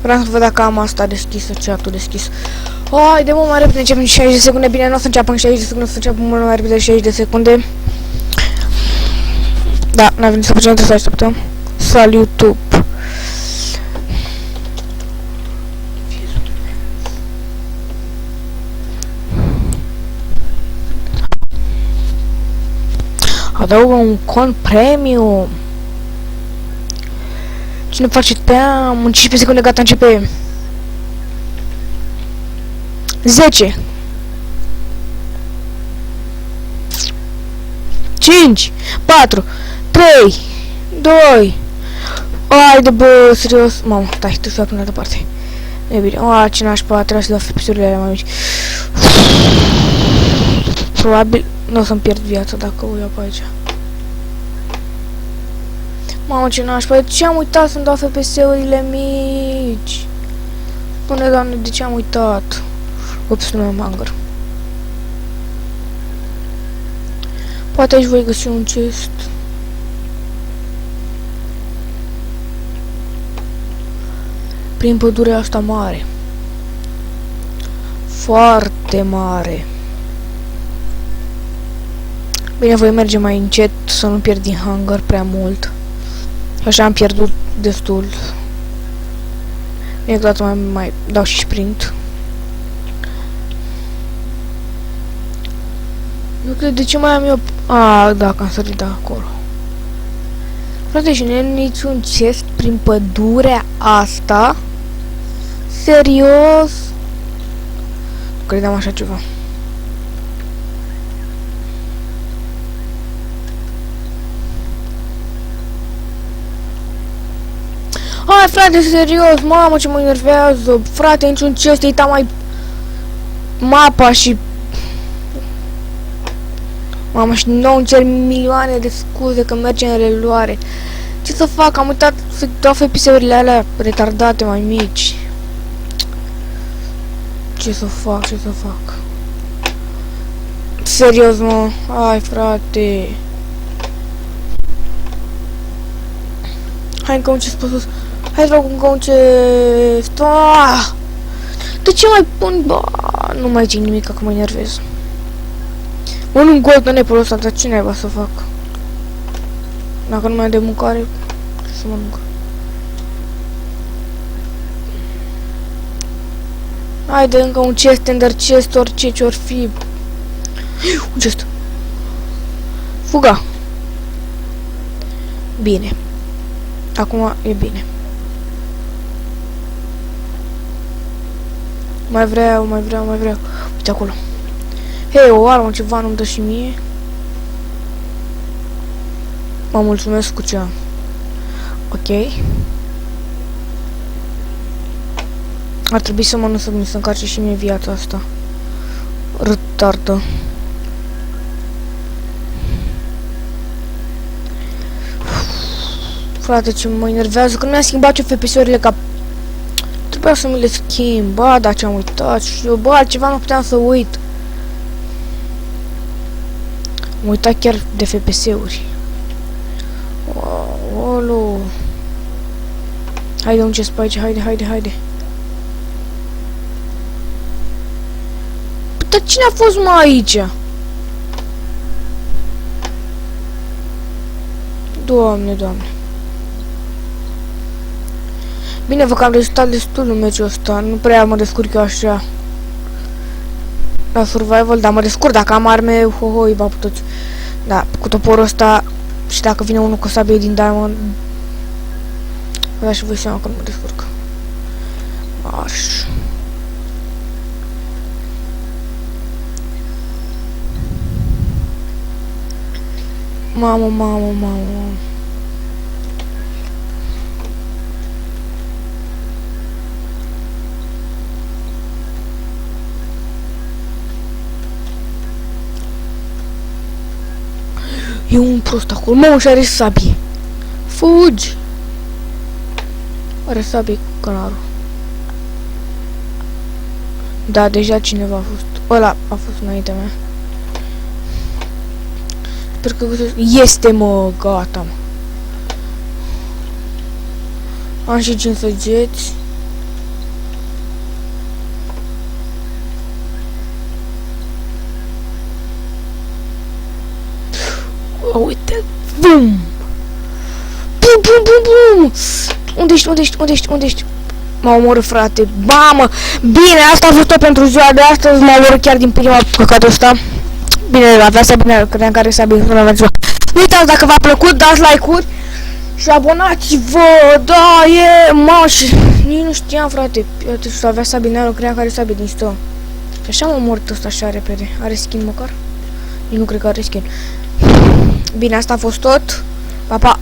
Vreau să văd dacă am asta deschisă, chat-ul deschis. Haide mă, mai repede, începem 60 de secunde. Bine, nu o să înceapă în 60 de secunde, o să înceapă mult mai repede 60 de secunde. Da, n-a venit să facem, trebuie să așteptăm. Salut YouTube. Adaugă un cont premium. Cine face team? În 15 secunde gata, începe. 10 5 4 3 2. Haide bă, serios. Mamă, stai, tu să până la altă parte. E bine. Ce nașpa, trebuie să dau fipsurile alea mai mici. Probabil nu o să-mi pierd viața dacă o iau pe aici. Mamă, ce nașpa, de ce am uitat să-mi dau FPS-urile mici? Spune, Doamne, de ce am uitat? Ups, nu am hunger. Poate aici voi găsi un chest. Prin pădurea asta mare. Foarte mare. Bine, voi merge mai încet să nu pierd din hunger prea mult. Așa am pierdut destul. Bine, că mai dau și sprint. Nu cred de ce mai am eu... Da, că am sărit de acolo. Frate, și nu e niciun chest prin pădurea asta? Serios? Nu credeam așa ceva. Hai, frate, serios, mamă, ce mă enervează. Frate, niciun chest, uita mai mapa și... Mamă, și nou îmi cer milioane de scuze că merge în reluare. Ce să fac? Am uitat să dau FPS-urile alea retardate mai mici. Ce să fac? Ce să fac? Serios, mă. Hai, frate. Hai încă un chest pe sus. Hai să fac încă un chest. De ce mai pun? Nu mai zic nimic, că mă enervez. Un golden apple ăsta, dar cine va să fac? Dacă nu mai am de mâncare, să mănânc. Haide, încă un chest, ender chest, orice ce-or fi. Un chest. Fuga. Bine. Acum e bine. Mai vreau. Uite acolo. Hei, o armă, ceva nu-mi dă și mie. Mă mulțumesc cu ce am. Ok. Ar trebui să mănânc să mi se încarce și mie viața asta. Retardă. Frate, ce mă enervează, că nu mi-a schimbat ce FPS-urile ca... Trebuia să mi le schimb, dar ce-am uitat și eu, altceva nu puteam să uit. Am uitat chiar de FPS-uri. Olo. Haide un chest pe aici, haide. Dar cine a fost mai aici? Doamne. Bine, văd că am rezultat destul în meciul ăsta. Nu prea mă descurc eu așa la survival, dar mă descurc dacă am arme, îi va puteți. Da, cu toporul ăsta și dacă vine unul cu sabie din diamond, vă dați și voi seama că nu mă descurc. Așa. Mamă. E un prost acolo. Mamă, și are sabie. Fugi! Are sabie cu cănarul. Da, deja cineva a fost. Ăla a fost înaintea mea. Sper că este, mă, gata, mă. Am și 5 săgeți. Uite, bum! Bum, bum, bum, bum! Unde ești, unde ești, unde ești, unde ești? M-a omorât, frate. Bamă! Bine, asta a fost tot pentru ziua de astăzi. M-a omorât chiar din prima păcatul ăsta. Bine, avea să bine, credeam că are să bine până la ziua. Nu uitați, dacă v-a plăcut, dați like-uri și abonați-vă. Da, e maș. Nici nu știam, frate. Uite, să avea Sabinero, credeam că are Sabin din stă. Și așa m-a omorât ăsta așa repede. Are skin măcar? Nici nu cred că are skin. Bine, asta a fost tot. Pa, pa!